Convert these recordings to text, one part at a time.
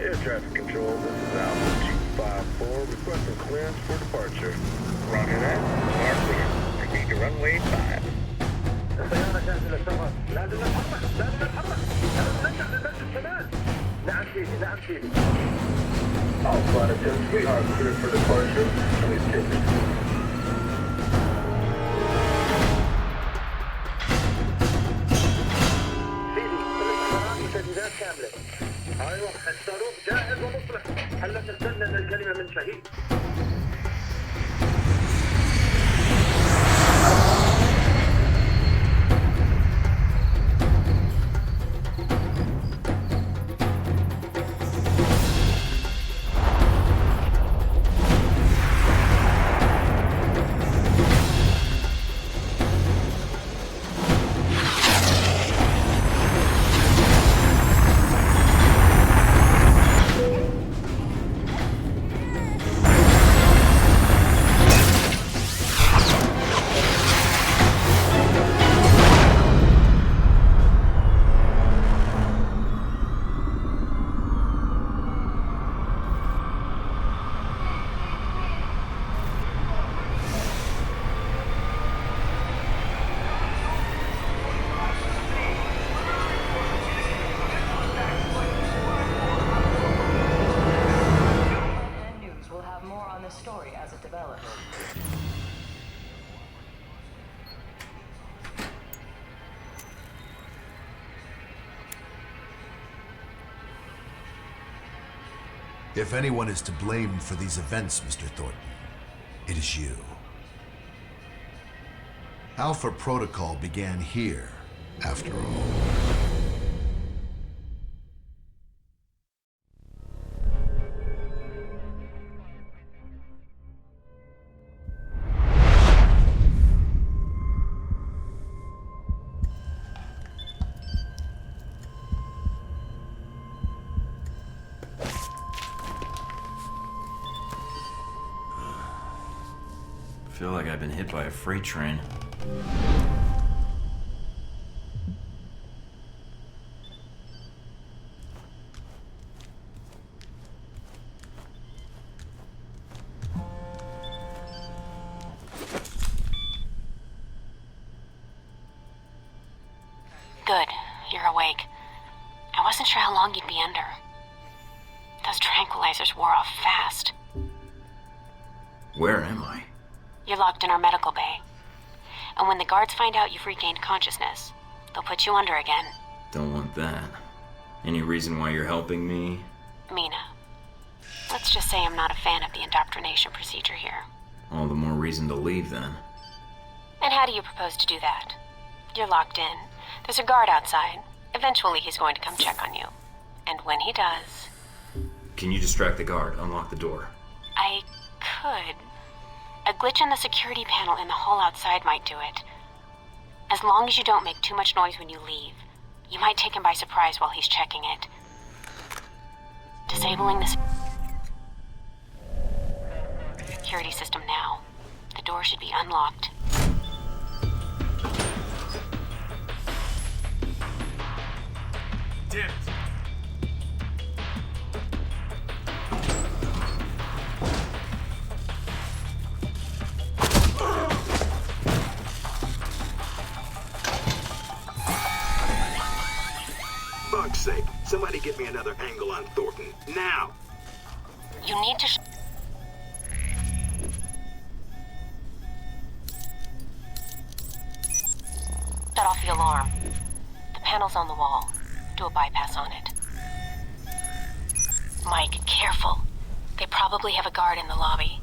Air traffic control, this is Alpha 254, requesting clearance for departure. Roger that. Car clear. Proceed to runway 5. السيارة جاهزة للسفر. لازم نتحرك. لازم نتحرك. لازم نرجع للمسجد كمان. نعم سيدي. نعم سيدي. Alpha 2, we are cleared for departure. Please take it. تجهيزات كاملة. أيوة الصاروخ جاهز ومصلح. هلا تستنى الكلمة من شهيد. If anyone is to blame for these events, Mr. Thorton, it is you. Alpha Protocol began here, after all. I feel like I've been hit by a freight train. Good, you're awake. I wasn't sure how long you'd be under. Those tranquilizers wore off fast. Where am I? You're locked in our medical bay. And when the guards find out you've regained consciousness, they'll put you under again. Don't want that. Any reason why you're helping me? Mina. Let's just say I'm not a fan of the indoctrination procedure here. All the more reason to leave, then. And how do you propose to do that? You're locked in. There's a guard outside. Eventually he's going to come check on you. And when he does... Can you distract the guard? Unlock the door. I could. A glitch in the security panel in the hall outside might do it. As long as you don't make too much noise when you leave, you might take him by surprise while he's checking it. Disabling the security system now. The door should be unlocked. Damn it! Fuck's sake, somebody get me another angle on Thorton, now! You need to shut off the alarm. The panel's on the wall. Do a bypass on it. Mike, careful. They probably have a guard in the lobby.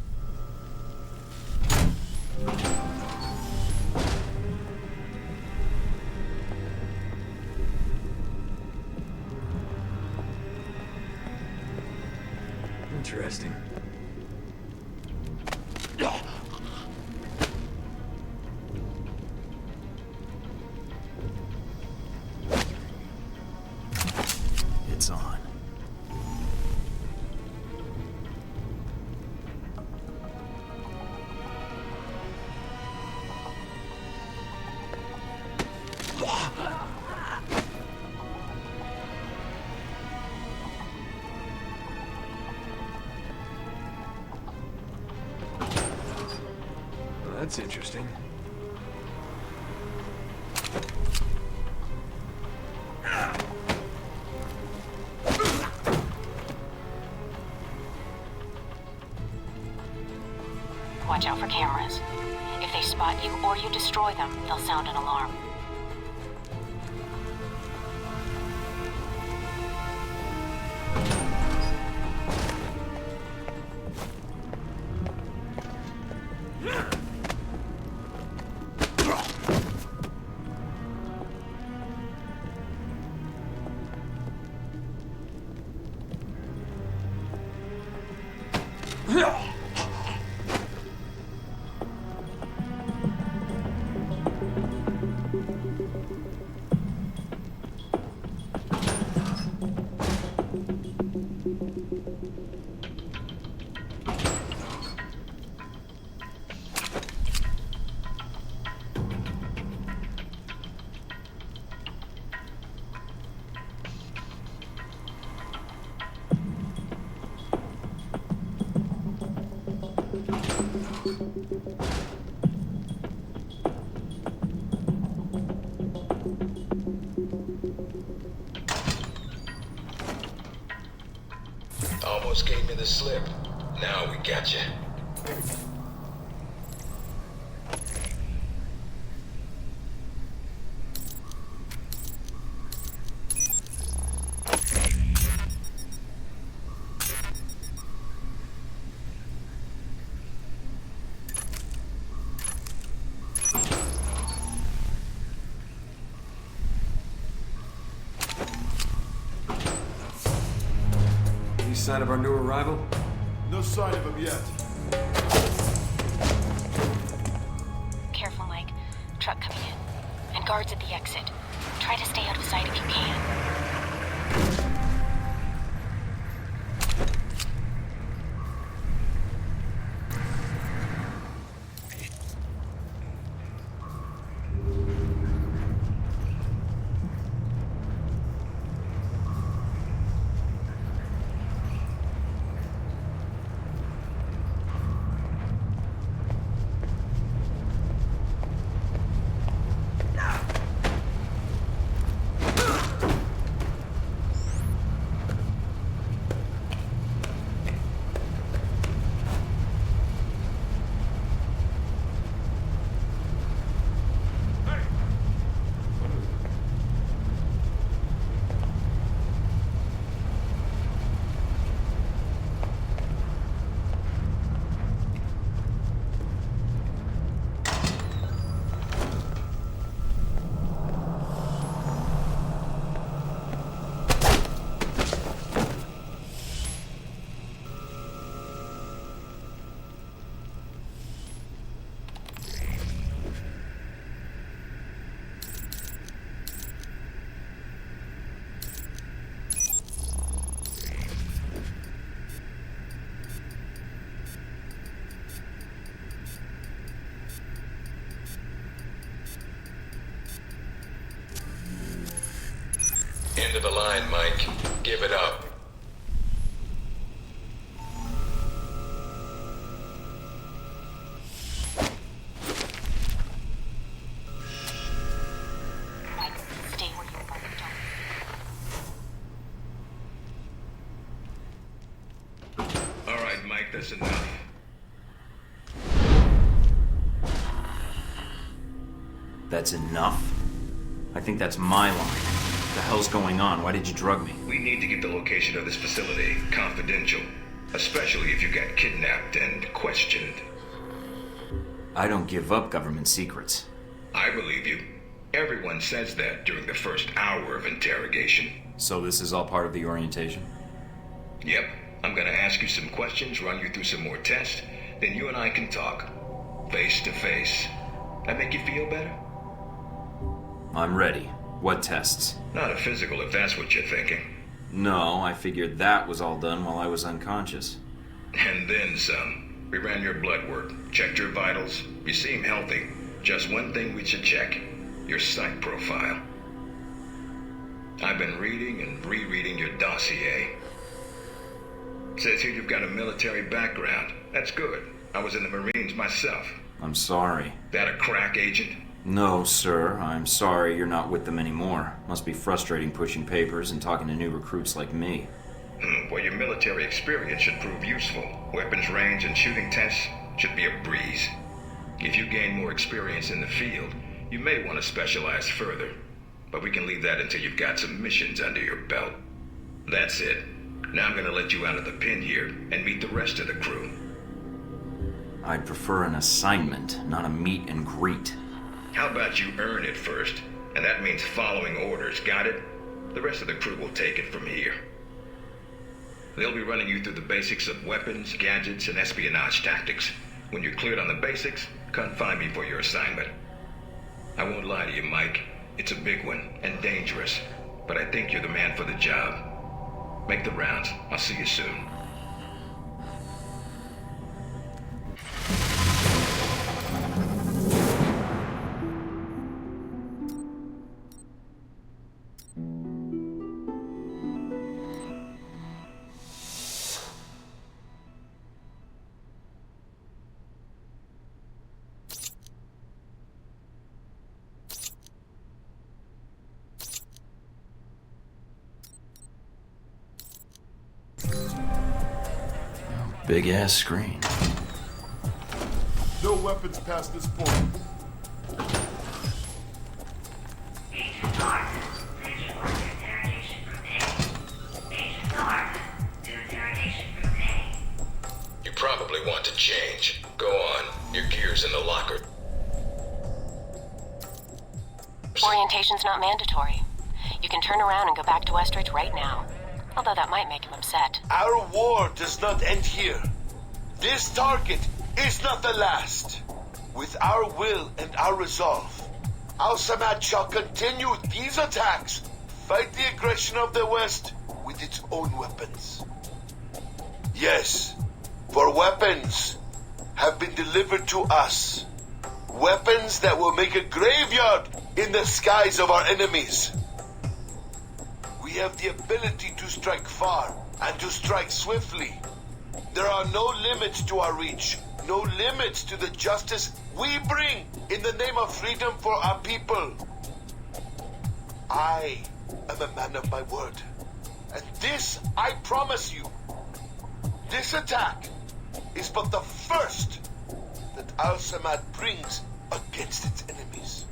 Interesting. It's on. That's interesting. Watch out for cameras. If they spot you or you destroy them, they'll sound an alarm. Almost gave me the slip. Now we got you. Sign of our new arrival? No sign of him yet. Careful, Mike. Truck coming in. And guards at the exit. Try to stay out of sight if you can. End of the line, Mike. Give it up. Mike, stay where you are. Don't. All right, Mike, that's enough. That's enough? I think that's my line. What the hell's going on? Why did you drug me? We need to get the location of this facility confidential, especially if you got kidnapped and questioned. I don't give up government secrets. I believe you. Everyone says that during the first hour of interrogation. So this is all part of the orientation? Yep. I'm gonna ask you some questions, run you through some more tests, then you and I can talk. Face to face. That make you feel better? I'm ready. What tests? Not a physical, if that's what you're thinking. No, I figured that was all done while I was unconscious. And then some. We ran your blood work, checked your vitals. You seem healthy. Just one thing we should check. Your psych profile. I've been reading and rereading your dossier. It says here you've got a military background. That's good. I was in the Marines myself. I'm sorry. That a crack, Agent? No, sir. I'm sorry you're not with them anymore. Must be frustrating pushing papers and talking to new recruits like me. Well, your military experience should prove useful. Weapons range and shooting tests should be a breeze. If you gain more experience in the field, you may want to specialize further. But we can leave that until you've got some missions under your belt. That's it. Now I'm going to let you out of the pen here and meet the rest of the crew. I'd prefer an assignment, not a meet and greet. How about you earn it first? And that means following orders, got it? The rest of the crew will take it from here. They'll be running you through the basics of weapons, gadgets, and espionage tactics. When you're cleared on the basics, come find me for your assignment. I won't lie to you, Mike. It's a big one, and dangerous. But I think you're the man for the job. Make the rounds. I'll see you soon. Big ass screen. No weapons past this point. Agent Thorton, thank you for the interrogation from A. Agent Thorton, do interrogation from A. You probably want to change. Go on. Your gear's in the locker. Orientation's not mandatory. You can turn around and go back to Westridge right now. Although that might make him upset. Our war does not end here. This target is not the last. With our will and our resolve, Al-Samad shall continue these attacks, fight the aggression of the West with its own weapons. Yes, for weapons have been delivered to us. Weapons that will make a graveyard in the skies of our enemies. We have the ability to strike far and to strike swiftly. There are no limits to our reach, no limits to the justice we bring in the name of freedom for our people. I am a man of my word, and this I promise you. This attack is but the first that Al-Samad brings against its enemies.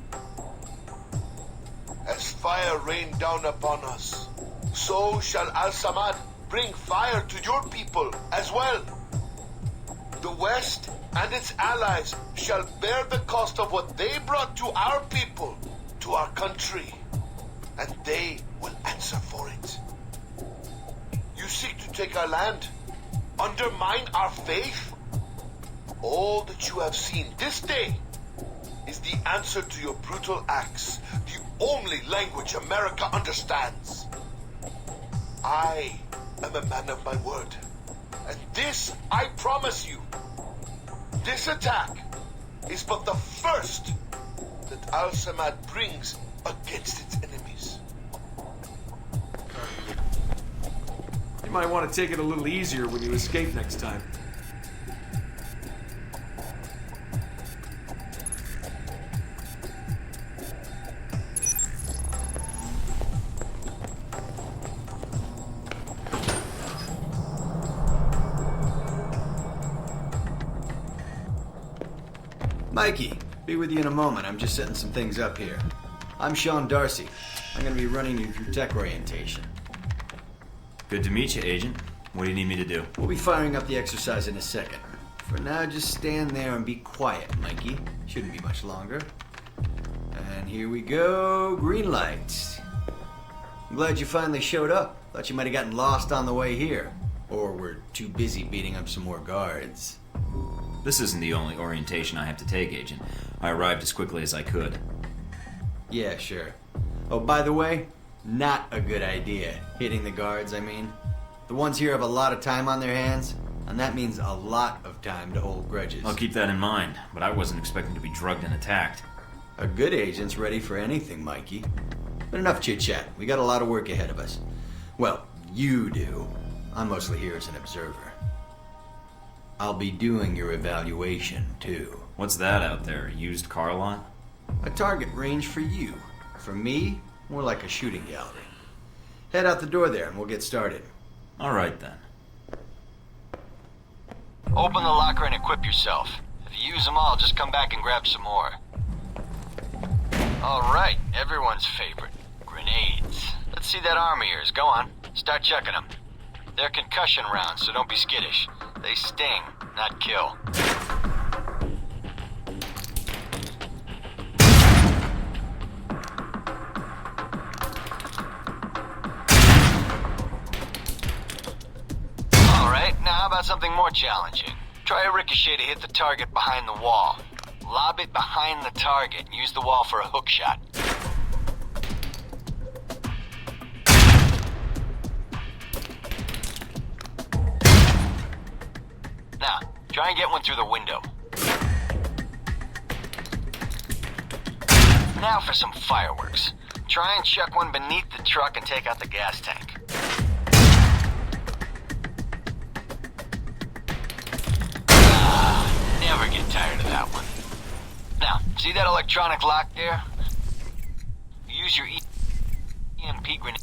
As fire rained down upon us, so shall Al-Samad bring fire to your people as well. The West and its allies shall bear the cost of what they brought to our people, to our country, and they will answer for it. You seek to take our land, undermine our faith? All that you have seen this day is the answer to your brutal acts, the only language America understands. I am a man of my word, and this I promise you. This attack is but the first that Al-Samad brings against its enemies. You might want to take it a little easier when you escape next time. Mikey, be with you in a moment. I'm just setting some things up here. I'm Sean Darcy. I'm going to be running you through tech orientation. Good to meet you, Agent. What do you need me to do? We'll be firing up the exercise in a second. For now, just stand there and be quiet, Mikey. Shouldn't be much longer. And here we go. Green lights. I'm glad you finally showed up. Thought you might have gotten lost on the way here. Or were too busy beating up some more guards. This isn't the only orientation I have to take, Agent. I arrived as quickly as I could. Yeah, sure. Oh, by the way, not a good idea. Hitting the guards, I mean. The ones here have a lot of time on their hands, and that means a lot of time to hold grudges. I'll keep that in mind, but I wasn't expecting to be drugged and attacked. A good agent's ready for anything, Mikey. But enough chit-chat. We got a lot of work ahead of us. Well, you do. I'm mostly here as an observer. I'll be doing your evaluation, too. What's that out there? A used car lot? A target range for you. For me, more like a shooting gallery. Head out the door there and we'll get started. All right then. Open the locker and equip yourself. If you use them all, just come back and grab some more. All right, everyone's favorite. Grenades. Let's see that arm of yours. Go on. Start checking them. They're concussion rounds, so don't be skittish. They sting, not kill. Alright, now how about something more challenging? Try a ricochet to hit the target behind the wall. Lob it behind the target and use the wall for a hook shot. Now, try and get one through the window. Now for some fireworks. Try and chuck one beneath the truck and take out the gas tank. Never get tired of that one. Now, see that electronic lock there? Use your EMP grenade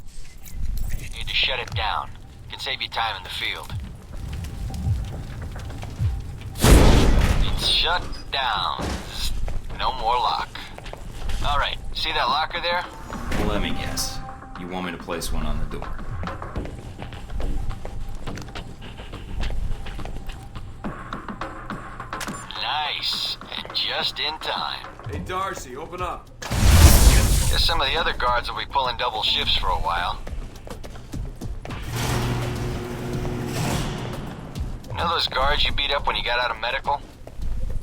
to shut it down. It can save you time in the field. It's shut down. No more lock. Alright, see that locker there? Well, let me guess. You want me to place one on the door? Nice. And just in time. Hey, Darcy, open up. Guess some of the other guards will be pulling double shifts for a while. You know those guards you beat up when you got out of medical?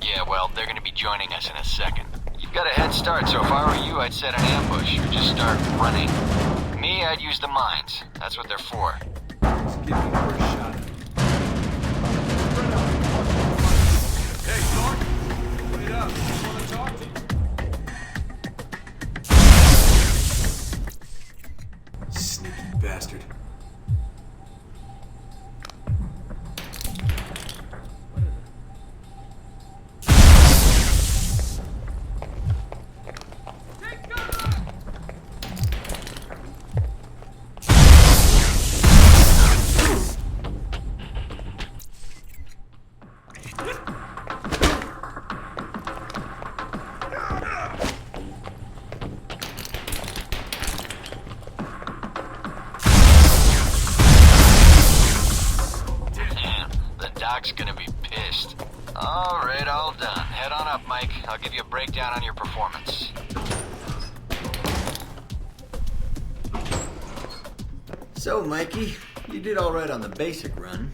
Yeah, well, they're gonna be joining us in a second. You've got a head start, so if I were you, I'd set an ambush or just start running. Me, I'd use the mines. That's what they're for. Just give me the first shot. Hey, Thornton! Wait up. I want to talk to you. Sneaky bastard. Doc's gonna be pissed. All right, all done. Head on up, Mike. I'll give you a breakdown on your performance. So, Mikey, you did all right on the basic run.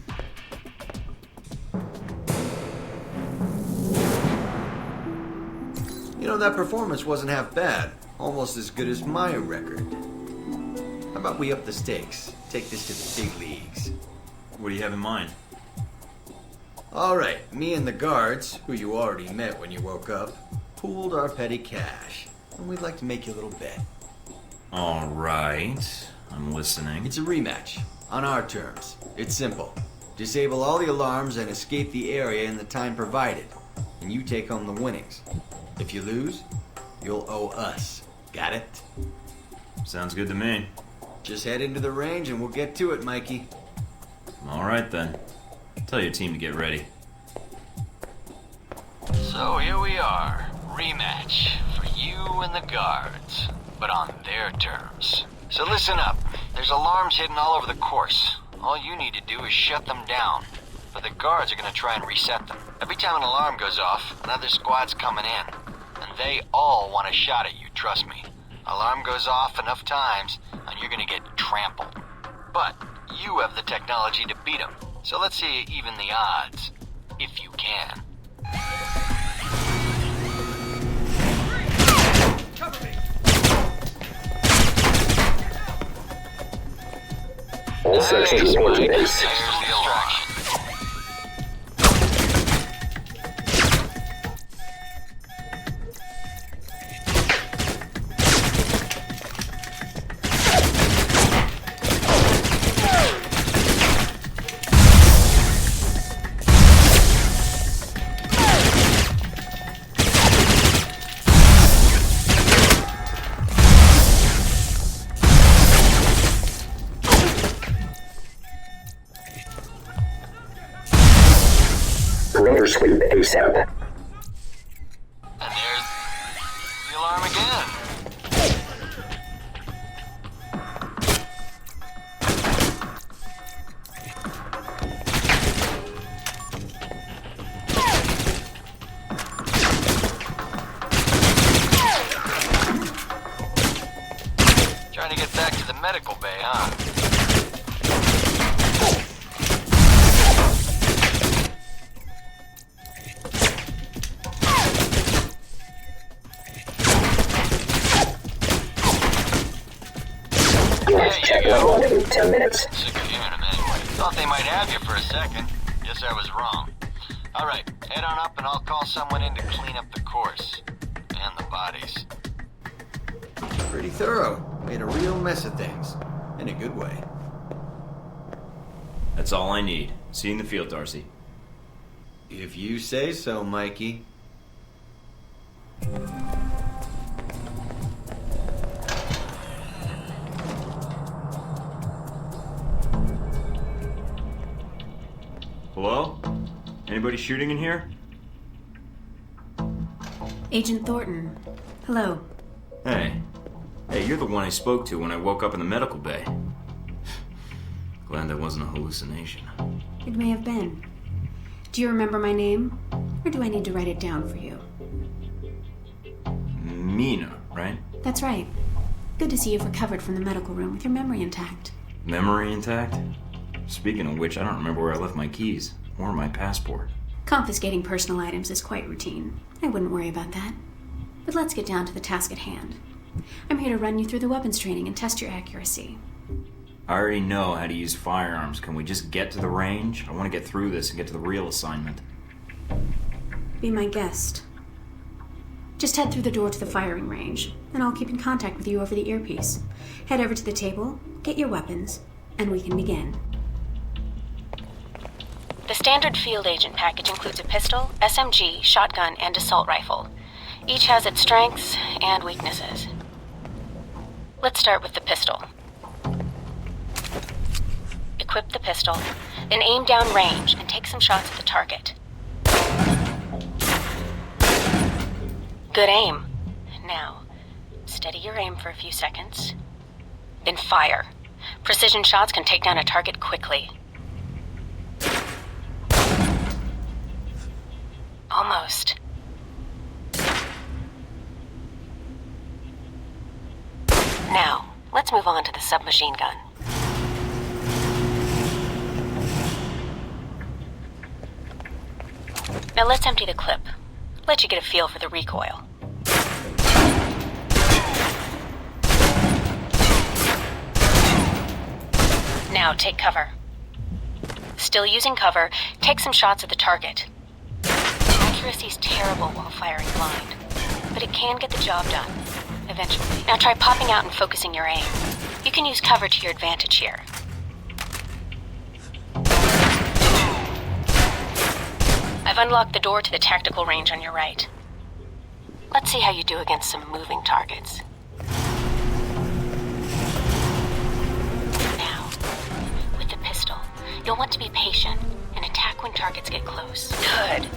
You know, that performance wasn't half bad. Almost as good as my record. How about we up the stakes? Take this to the big leagues. What do you have in mind? Alright, me and the guards, who you already met when you woke up, pooled our petty cash. And we'd like to make you a little bet. Alright, I'm listening. It's a rematch, on our terms. It's simple. Disable all the alarms and escape the area in the time provided. And you take home the winnings. If you lose, you'll owe us. Got it? Sounds good to me. Just head into the range and we'll get to it, Mikey. Alright then. Tell your team to get ready. So here we are. Rematch for you and the guards, but on their terms. So listen up. There's alarms hidden all over the course. All you need to do is shut them down. But the guards are going to try and reset them. Every time an alarm goes off, another squad's coming in. And they all want a shot at you, trust me. Alarm goes off enough times, and you're going to get trampled. But you have the technology to beat them. So let's see you even the odds, if you can. Cover me! All sections report to base. There's the distraction. for sweep ASAP. And there's the alarm again. Trying to get back to the medical bay, huh? Check level in 10 minutes. Sick of hearing them anyway. Thought they might have you for a second. Guess I was wrong. Alright, head on up and I'll call someone in to clean up the course. And the bodies. Pretty thorough. Made a real mess of things. In a good way. That's all I need. See you in the field, Darcy. If you say so, Mikey. Hello? Anybody shooting in here? Agent Thornton. Hello. Hey. Hey, you're the one I spoke to when I woke up in the medical bay. Glad that wasn't a hallucination. It may have been. Do you remember my name? Or do I need to write it down for you? Mina, right? That's right. Good to see you've recovered from the medical room with your memory intact. Memory intact? Speaking of which, I don't remember where I left my keys. Or my passport. Confiscating personal items is quite routine. I wouldn't worry about that. But let's get down to the task at hand. I'm here to run you through the weapons training and test your accuracy. I already know how to use firearms. Can we just get to the range? I want to get through this and get to the real assignment. Be my guest. Just head through the door to the firing range, and I'll keep in contact with you over the earpiece. Head over to the table, get your weapons, and we can begin. The standard field agent package includes a pistol, SMG, shotgun, and assault rifle. Each has its strengths and weaknesses. Let's start with the pistol. Equip the pistol, then aim down range and take some shots at the target. Good aim. Now, steady your aim for a few seconds. Then fire. Precision shots can take down a target quickly. Almost. Now, let's move on to the submachine gun. Now let's empty the clip. Let you get a feel for the recoil. Now take cover. Still using cover, take some shots at the target. Accuracy's terrible while firing blind, but it can get the job done, eventually. Now try popping out and focusing your aim. You can use cover to your advantage here. I've unlocked the door to the tactical range on your right. Let's see how you do against some moving targets. Now, with the pistol, you'll want to be patient and attack when targets get close. Good.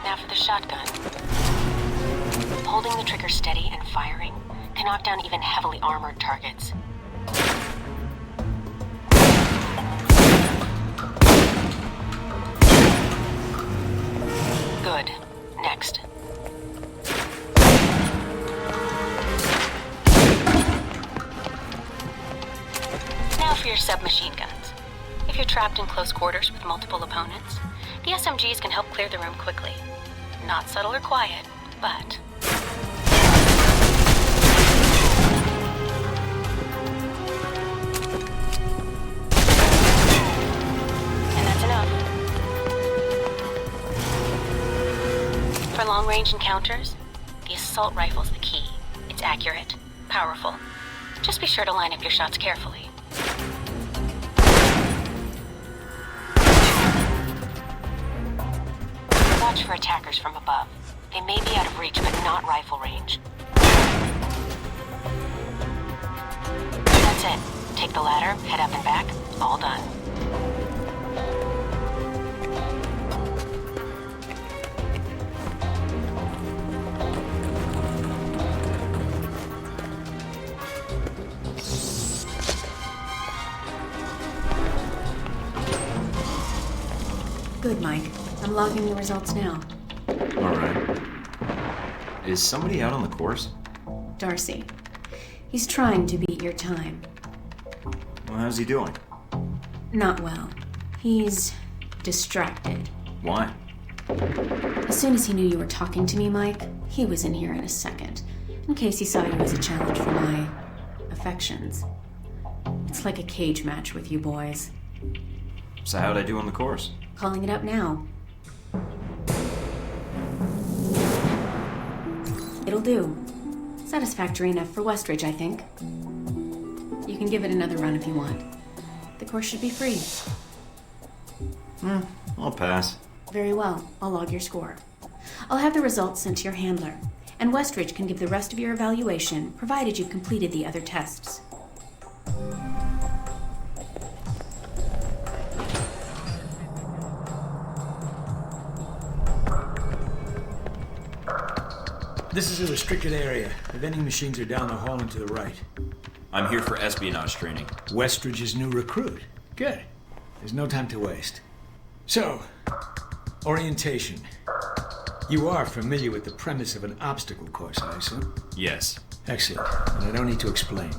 Now for the shotgun. Holding the trigger steady and firing can knock down even heavily armored targets. Good. Next. Now for your submachine guns. If you're trapped in close quarters with multiple opponents, the SMGs can help clear the room quickly. Not subtle or quiet, but... And that's enough. For long-range encounters, the assault rifle's the key. It's accurate, powerful. Just be sure to line up your shots carefully. Watch for attackers from above. They may be out of reach, but not rifle range. That's it. Take the ladder, head up and back. All done. Good, Mike. I'm logging the results now. Alright. Is somebody out on the course? Darcy. He's trying to beat your time. Well, how's he doing? Not well. He's distracted. Why? As soon as he knew you were talking to me, Mike, he was in here in a second, in case he saw you as a challenge for my affections. It's like a cage match with you boys. So how'd I do on the course? Calling it up now. It'll do. Satisfactory enough for Westridge, I think. You can give it another run if you want. The course should be free. I'll pass. Very well. I'll log your score. I'll have the results sent to your handler, and Westridge can give the rest of your evaluation, provided you've completed the other tests. This is a restricted area. The vending machines are down the hall and to the right. I'm here for espionage training. Westridge's new recruit. Good. There's no time to waste. So, orientation. You are familiar with the premise of an obstacle course, I assume? Yes. Excellent. And I don't need to explain.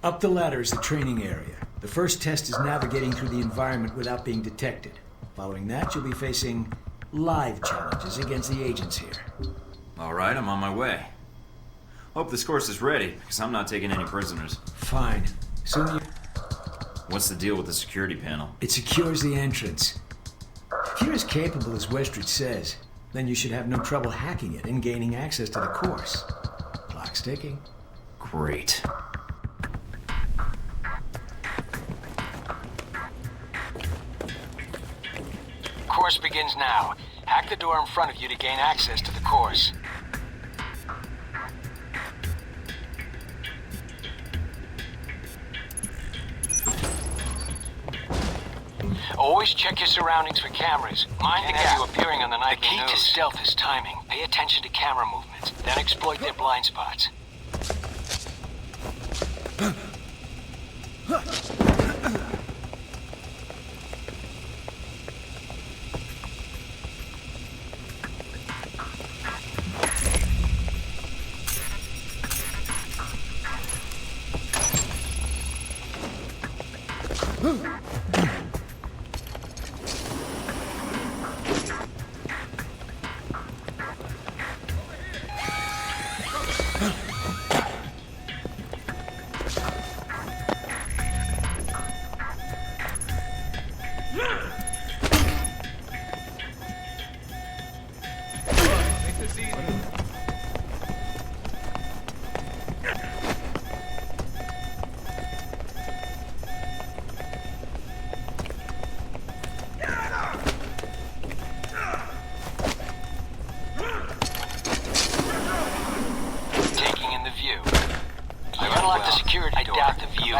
Up the ladder is the training area. The first test is navigating through the environment without being detected. Following that, you'll be facing live challenges against the agents here. Alright, I'm on my way. Hope this course is ready, because I'm not taking any prisoners. Fine. Soon you... What's the deal with the security panel? It secures the entrance. If you're as capable as Westridge says, then you should have no trouble hacking it and gaining access to the course. Clock's ticking. Great. Course begins now. Hack the door in front of you to gain access to the course. Always check your surroundings for cameras. Mind the gap. You appearing on the nightly news. The key to stealth is timing. Pay attention to camera movements, then exploit their blind spots.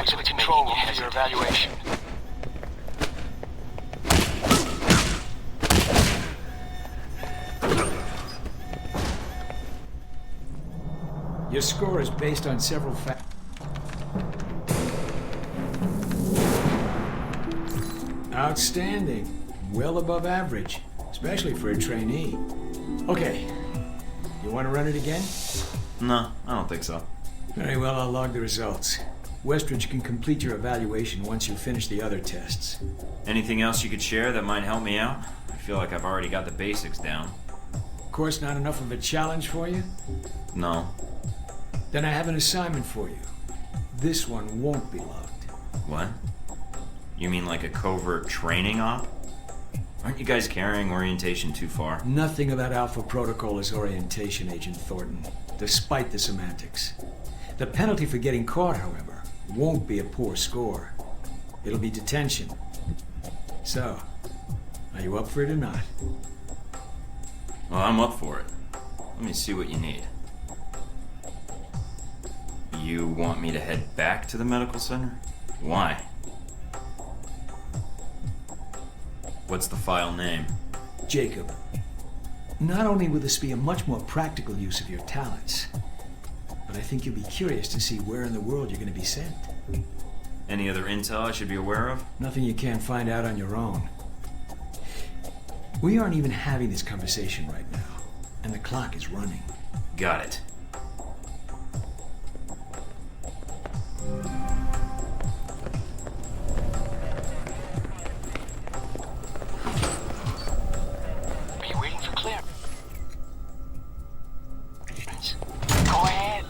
To the control room for your evaluation. Your score is based on several factors. Outstanding. Well above average, especially for a trainee. Okay. You want to run it again? No, I don't think so. Very well, I'll log the results. Westridge can complete your evaluation once you finish the other tests. Anything else you could share that might help me out? I feel like I've already got the basics down. Of course, not enough of a challenge for you? No. Then I have an assignment for you. This one won't be logged. What? You mean like a covert training op? Aren't you guys carrying orientation too far? Nothing about Alpha Protocol is orientation, Agent Thorton, despite the semantics. The penalty for getting caught, however, won't be a poor score. It'll be detention. So, are you up for it or not? Well, I'm up for it. Let me see what you need. You want me to head back to the medical center? Why? What's the file name? Jacob. Not only will this be a much more practical use of your talents, but I think you'll be curious to see where in the world you're going to be sent. Any other intel I should be aware of? Nothing you can't find out on your own. We aren't even having this conversation right now, and the clock is running. Got it. Are you waiting for clearance? Go ahead.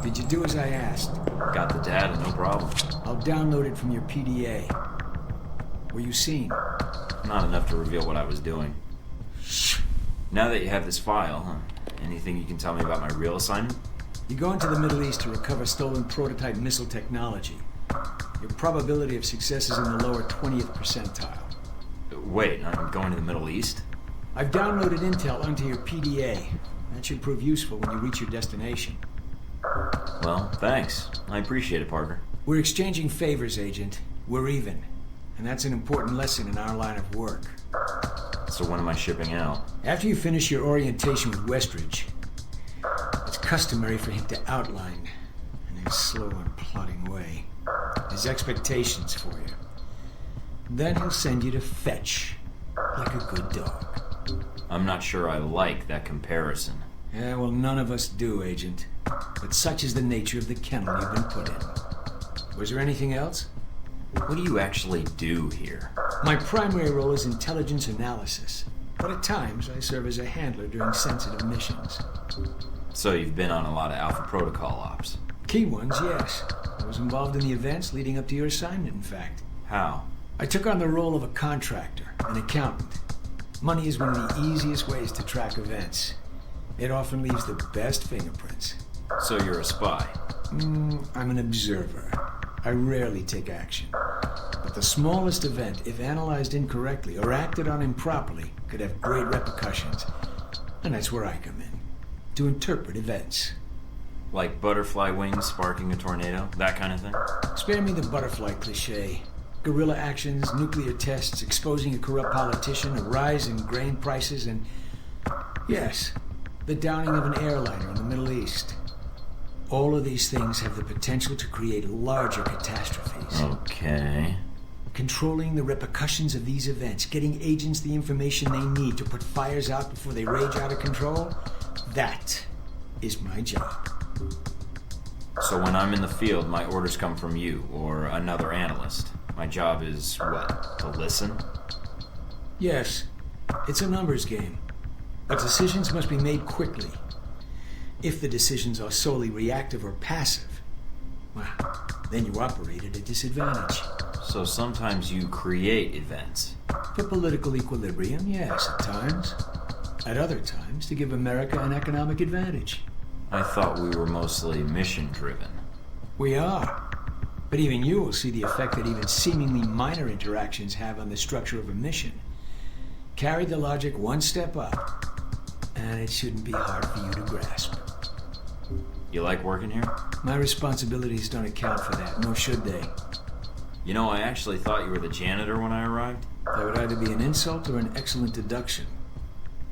Did you do as I asked? Got the data, no problem. I'll download it from your PDA. Were you seen? Not enough to reveal what I was doing. Now that you have this file, anything you can tell me about my real assignment? You go into the Middle East to recover stolen prototype missile technology. Your probability of success is in the lower 20th percentile. Wait, I'm going to the Middle East? I've downloaded intel onto your PDA. That should prove useful when you reach your destination. Well, thanks. I appreciate it, partner. We're exchanging favors, Agent. We're even. And that's an important lesson in our line of work. So when am I shipping out? After you finish your orientation with Westridge, it's customary for him to outline, in his slow and plodding way, his expectations for you. Then he'll send you to fetch, like a good dog. I'm not sure I like that comparison. Yeah, well, none of us do, Agent. But such is the nature of the kennel you've been put in. Was there anything else? What do you actually do here? My primary role is intelligence analysis, but at times I serve as a handler during sensitive missions. So you've been on a lot of Alpha Protocol ops. Key ones, yes. I was involved in the events leading up to your assignment, in fact. How? I took on the role of a contractor, an accountant. Money is one of the easiest ways to track events. It often leaves the best fingerprints. So you're a spy? I'm an observer. I rarely take action. But the smallest event, if analyzed incorrectly or acted on improperly, could have great repercussions. And that's where I come in, to interpret events. Like butterfly wings sparking a tornado? That kind of thing? Spare me the butterfly cliché. Guerrilla actions, nuclear tests, exposing a corrupt politician, a rise in grain prices, and... yes, the downing of an airliner in the Middle East. All of these things have the potential to create larger catastrophes. Okay. Controlling the repercussions of these events, getting agents the information they need to put fires out before they rage out of control, that is my job. So when I'm in the field, my orders come from you, or another analyst. My job is, what, to listen? Yes, it's a numbers game. But decisions must be made quickly. If the decisions are solely reactive or passive, well, then you operate at a disadvantage. So sometimes you create events. For political equilibrium, yes, at times. At other times, to give America an economic advantage. I thought we were mostly mission-driven. We are. But even you will see the effect that even seemingly minor interactions have on the structure of a mission. Carry the logic one step up, and it shouldn't be hard for you to grasp. You like working here? My responsibilities don't account for that, nor should they. You know, I actually thought you were the janitor when I arrived. That would either be an insult or an excellent deduction.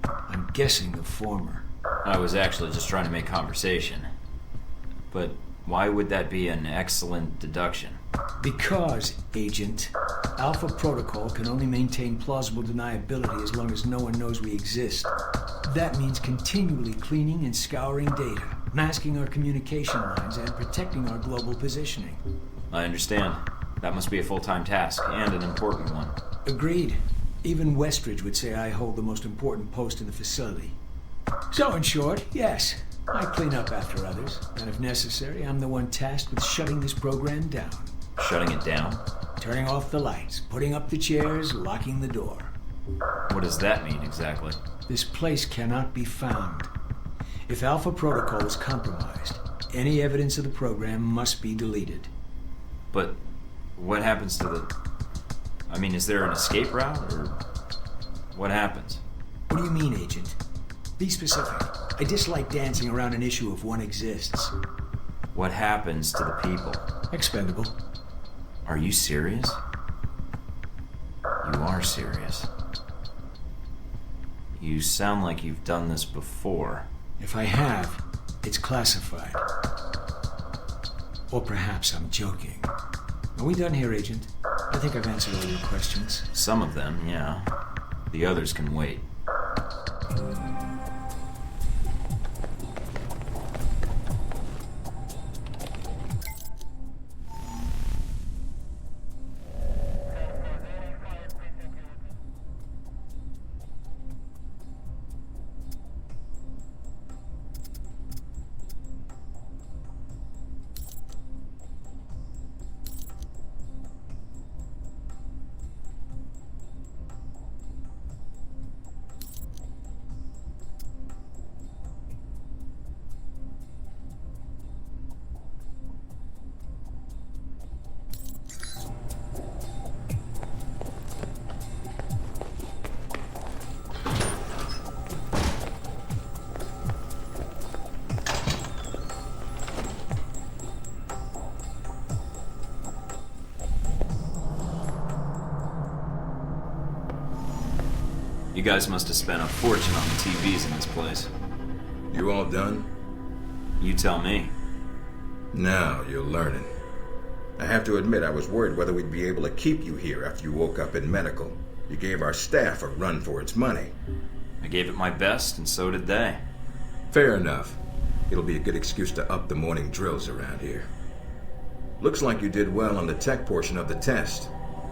I'm guessing the former. I was actually just trying to make conversation. But why would that be an excellent deduction? Because, Agent, Alpha Protocol can only maintain plausible deniability as long as no one knows we exist. That means continually cleaning and scouring data, masking our communication lines, and protecting our global positioning. I understand. That must be a full-time task, and an important one. Agreed. Even Westridge would say I hold the most important post in the facility. So, in short, yes, I clean up after others, and if necessary, I'm the one tasked with shutting this program down. Shutting it down? Turning off the lights, putting up the chairs, locking the door. What does that mean, exactly? This place cannot be found. If Alpha Protocol is compromised, any evidence of the program must be deleted. But what happens to the... I mean, is there an escape route, or what happens? What do you mean, Agent? Be specific. I dislike dancing around an issue if one exists. What happens to the people? Expendable. Are you serious? You are serious. You sound like you've done this before. If I have, it's classified. Or perhaps I'm joking. Are we done here, Agent? I think I've answered all your questions. Some of them, yeah. The others can wait. You guys must have spent a fortune on the TVs in this place. You all done? You tell me. Now you're learning. I have to admit I was worried whether we'd be able to keep you here after you woke up in medical. You gave our staff a run for its money. I gave it my best, and so did they. Fair enough. It'll be a good excuse to up the morning drills around here. Looks like you did well on the tech portion of the test.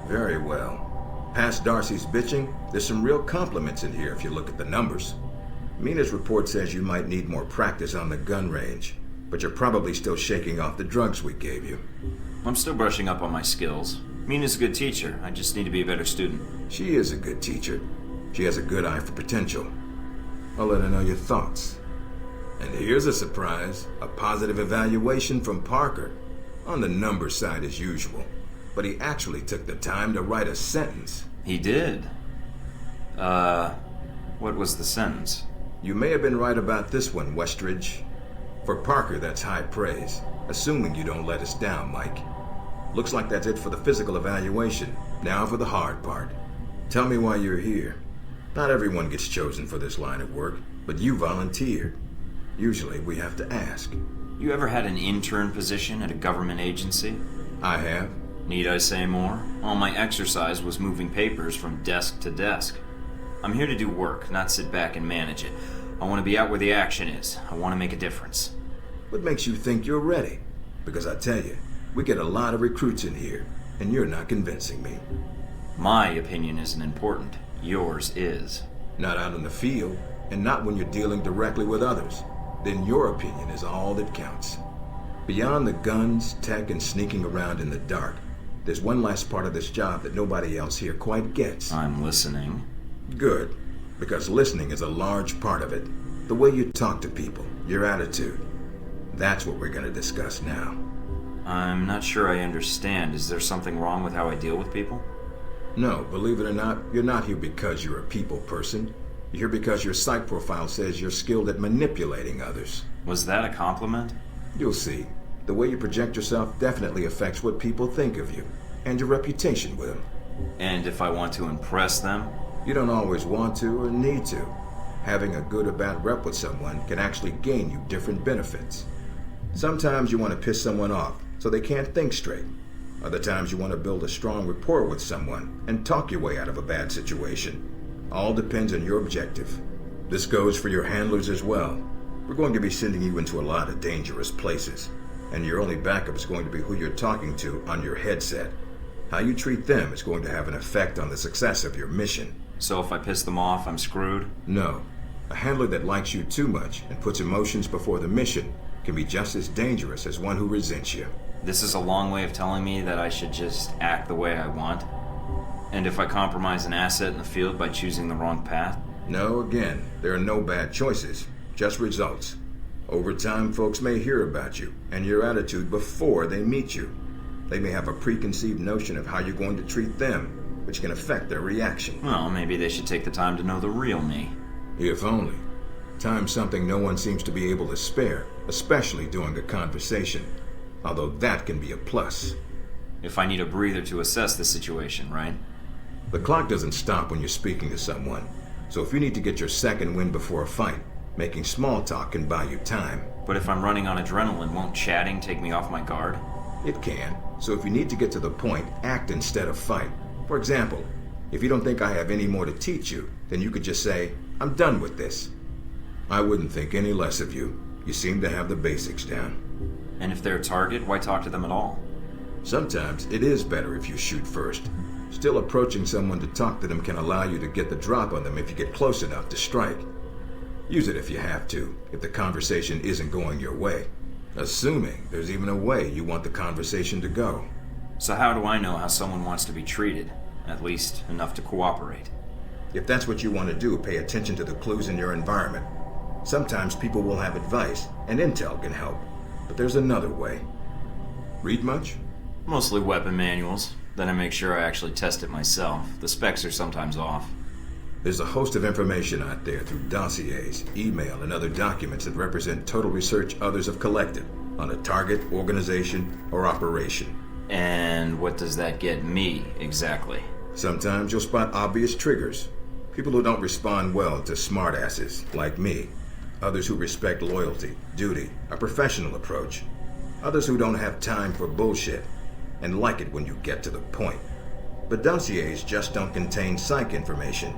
Very well. Past Darcy's bitching, there's some real compliments in here if you look at the numbers. Mina's report says you might need more practice on the gun range, but you're probably still shaking off the drugs we gave you. I'm still brushing up on my skills. Mina's a good teacher. I just need to be a better student. She is a good teacher. She has a good eye for potential. I'll let her know your thoughts. And here's a surprise, a positive evaluation from Parker. On the number side as usual, but he actually took the time to write a sentence. He did? What was the sentence? You may have been right about this one, Westridge. For Parker, that's high praise, assuming you don't let us down, Mike. Looks like that's it for the physical evaluation. Now for the hard part. Tell me why you're here. Not everyone gets chosen for this line of work, but you volunteered. Usually we have to ask. You ever had an intern position at a government agency? I have. Need I say more? All my exercise was moving papers from desk to desk. I'm here to do work, not sit back and manage it. I want to be out where the action is. I want to make a difference. What makes you think you're ready? Because I tell you, we get a lot of recruits in here, and you're not convincing me. My opinion isn't important. Yours is. Not out in the field, and not when you're dealing directly with others. Then your opinion is all that counts. Beyond the guns, tech, and sneaking around in the dark, there's one last part of this job that nobody else here quite gets. I'm listening. Good, because listening is a large part of it. The way you talk to people, your attitude. That's what we're going to discuss now. I'm not sure I understand. Is there something wrong with how I deal with people? No, believe it or not, you're not here because you're a people person. You're here because your psych profile says you're skilled at manipulating others. Was that a compliment? You'll see. The way you project yourself definitely affects what people think of you, and your reputation with them. And if I want to impress them? You don't always want to or need to. Having a good or bad rep with someone can actually gain you different benefits. Sometimes you want to piss someone off so they can't think straight. Other times you want to build a strong rapport with someone and talk your way out of a bad situation. All depends on your objective. This goes for your handlers as well. We're going to be sending you into a lot of dangerous places, and your only backup is going to be who you're talking to on your headset. How you treat them is going to have an effect on the success of your mission. So if I piss them off, I'm screwed? No. A handler that likes you too much and puts emotions before the mission can be just as dangerous as one who resents you. This is a long way of telling me that I should just act the way I want? And if I compromise an asset in the field by choosing the wrong path? No, again, there are no bad choices, just results. Over time, folks may hear about you and your attitude before they meet you. They may have a preconceived notion of how you're going to treat them, which can affect their reaction. Well, maybe they should take the time to know the real me. If only. Time's something no one seems to be able to spare, especially during a conversation. Although that can be a plus. If I need a breather to assess the situation, right? The clock doesn't stop when you're speaking to someone. So if you need to get your second win before a fight, making small talk can buy you time. But if I'm running on adrenaline, won't chatting take me off my guard? It can. So if you need to get to the point, act instead of fight. For example, if you don't think I have any more to teach you, then you could just say, I'm done with this. I wouldn't think any less of you. You seem to have the basics down. And if they're a target, why talk to them at all? Sometimes it is better if you shoot first. Still, approaching someone to talk to them can allow you to get the drop on them if you get close enough to strike. Use it if you have to, if the conversation isn't going your way. Assuming there's even a way you want the conversation to go. So how do I know how someone wants to be treated? At least enough to cooperate. If that's what you want to do, pay attention to the clues in your environment. Sometimes people will have advice, and intel can help. But there's another way. Read much? Mostly weapon manuals. Then I make sure I actually test it myself. The specs are sometimes off. There's a host of information out there through dossiers, email, and other documents that represent total research others have collected on a target, organization, or operation. And what does that get me, exactly? Sometimes you'll spot obvious triggers. People who don't respond well to smartasses, like me. Others who respect loyalty, duty, a professional approach. Others who don't have time for bullshit, and like it when you get to the point. But dossiers just don't contain psych information.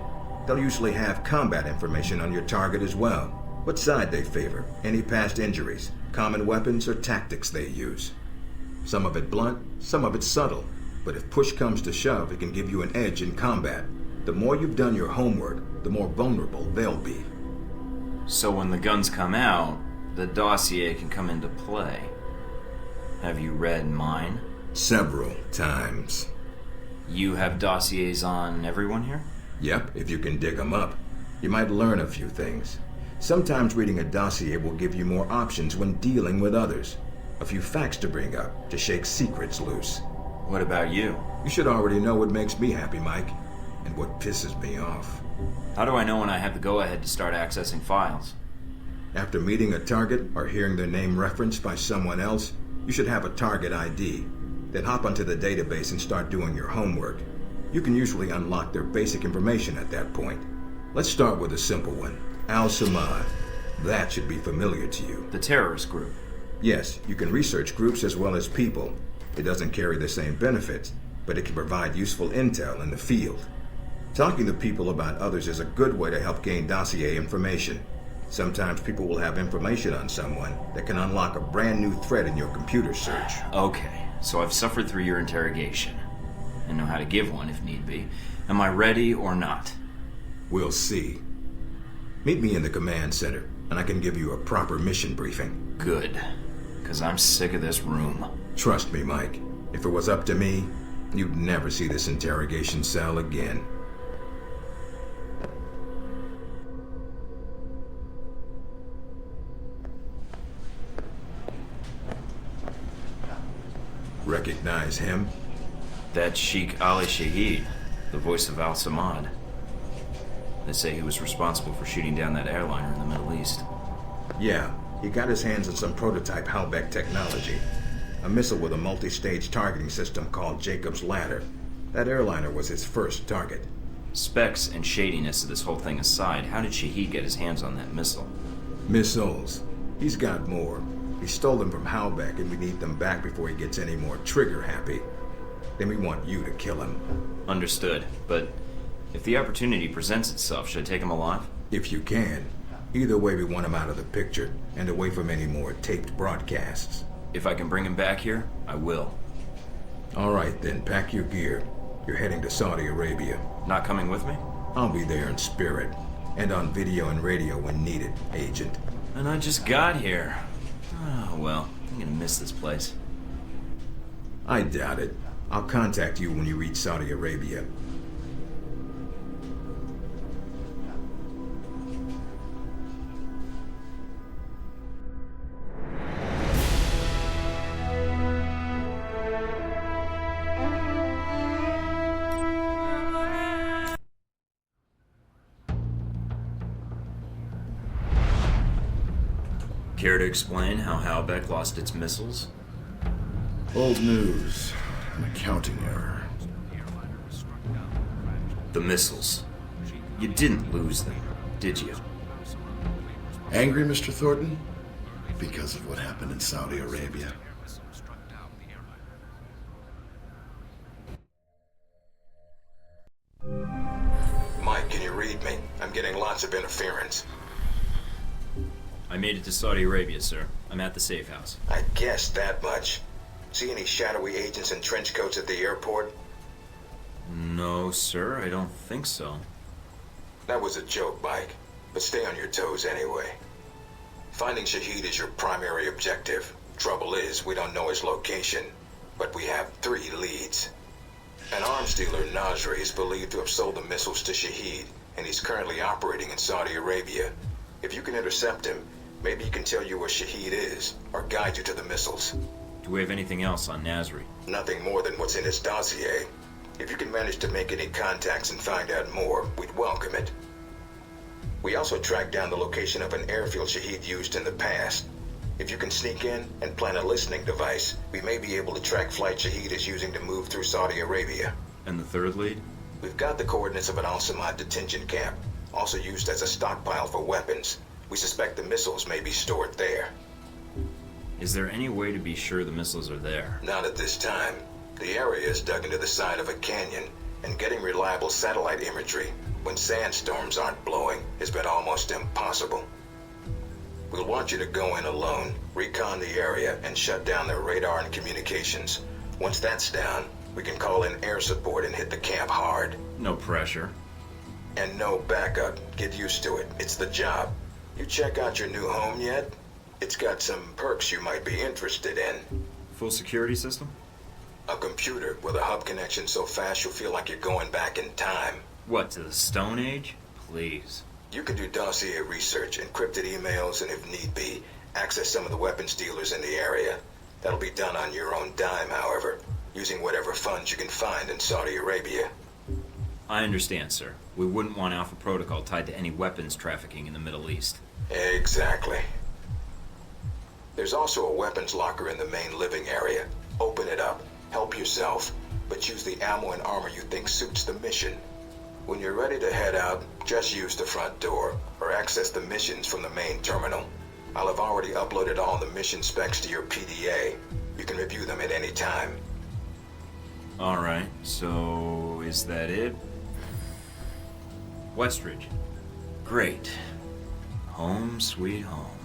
They'll usually have combat information on your target as well. What side they favor, any past injuries, common weapons or tactics they use. Some of it blunt, some of it subtle. But if push comes to shove, it can give you an edge in combat. The more you've done your homework, the more vulnerable they'll be. So when the guns come out, the dossier can come into play. Have you read mine? Several times. You have dossiers on everyone here? Yep, if you can dig them up. You might learn a few things. Sometimes reading a dossier will give you more options when dealing with others. A few facts to bring up, to shake secrets loose. What about you? You should already know what makes me happy, Mike, and what pisses me off. How do I know when I have the go-ahead to start accessing files? After meeting a target or hearing their name referenced by someone else, you should have a target ID. Then hop onto the database and start doing your homework. You can usually unlock their basic information at that point. Let's start with a simple one. Al-Samad. That should be familiar to you. The terrorist group? Yes, you can research groups as well as people. It doesn't carry the same benefits, but it can provide useful intel in the field. Talking to people about others is a good way to help gain dossier information. Sometimes people will have information on someone that can unlock a brand new thread in your computer search. Okay, so I've suffered through your interrogation and know how to give one if need be. Am I ready or not? We'll see. Meet me in the command center, and I can give you a proper mission briefing. Good, because I'm sick of this room. Trust me, Mike. If it was up to me, you'd never see this interrogation cell again. Recognize him? That's Sheikh Ali Shahid, the voice of Al-Samad. They say he was responsible for shooting down that airliner in the Middle East. Yeah, he got his hands on some prototype Halbeck technology. A missile with a multi-stage targeting system called Jacob's Ladder. That airliner was his first target. Specs and shadiness of this whole thing aside, how did Shahid get his hands on that missile? Missiles. He's got more. He stole them from Halbeck, and we need them back before he gets any more trigger-happy. Then we want you to kill him. Understood, but if the opportunity presents itself, should I take him alive? If you can. Either way, we want him out of the picture, and away from any more taped broadcasts. If I can bring him back here, I will. All right, then, pack your gear. You're heading to Saudi Arabia. Not coming with me? I'll be there in spirit, and on video and radio when needed, Agent. And I just got here. Oh, well, I'm gonna miss this place. I doubt it. I'll contact you when you reach Saudi Arabia. Care to explain how Halbeck lost its missiles? Old news. An accounting error. The missiles. You didn't lose them, did you? Angry, Mr. Thornton? Because of what happened in Saudi Arabia. Mike, can you read me? I'm getting lots of interference. I made it to Saudi Arabia, sir. I'm at the safe house. I guessed that much. See any shadowy agents in trench coats at the airport? No, sir, I don't think so. That was a joke, Mike. But stay on your toes anyway. Finding Shahid is your primary objective. Trouble is, we don't know his location. But we have 3 leads. An arms dealer, Nasri, is believed to have sold the missiles to Shahid, and he's currently operating in Saudi Arabia. If you can intercept him, maybe he can tell you where Shahid is, or guide you to the missiles. Do we have anything else on Nasri? Nothing more than what's in his dossier. If you can manage to make any contacts and find out more, we'd welcome it. We also tracked down the location of an airfield Shahid used in the past. If you can sneak in and plant a listening device, we may be able to track flight Shahid is using to move through Saudi Arabia. And the third lead? We've got the coordinates of an Al-Samad detention camp, also used as a stockpile for weapons. We suspect the missiles may be stored there. Is there any way to be sure the missiles are there? Not at this time. The area is dug into the side of a canyon, and getting reliable satellite imagery when sandstorms aren't blowing has been almost impossible. We'll want you to go in alone, recon the area, and shut down their radar and communications. Once that's down, we can call in air support and hit the camp hard. No pressure. And no backup. Get used to it. It's the job. You check out your new home yet? It's got some perks you might be interested in. Full security system? A computer with a hub connection so fast you'll feel like you're going back in time. What, to the Stone Age? Please. You can do dossier research, encrypted emails, and if need be, access some of the weapons dealers in the area. That'll be done on your own dime, however, using whatever funds you can find in Saudi Arabia. I understand, sir. We wouldn't want Alpha Protocol tied to any weapons trafficking in the Middle East. Exactly. There's also a weapons locker in the main living area. Open it up, help yourself, but use the ammo and armor you think suits the mission. When you're ready to head out, just use the front door, or access the missions from the main terminal. I'll have already uploaded all the mission specs to your PDA. You can review them at any time. Alright, so is that it? Westridge. Great. Home sweet home.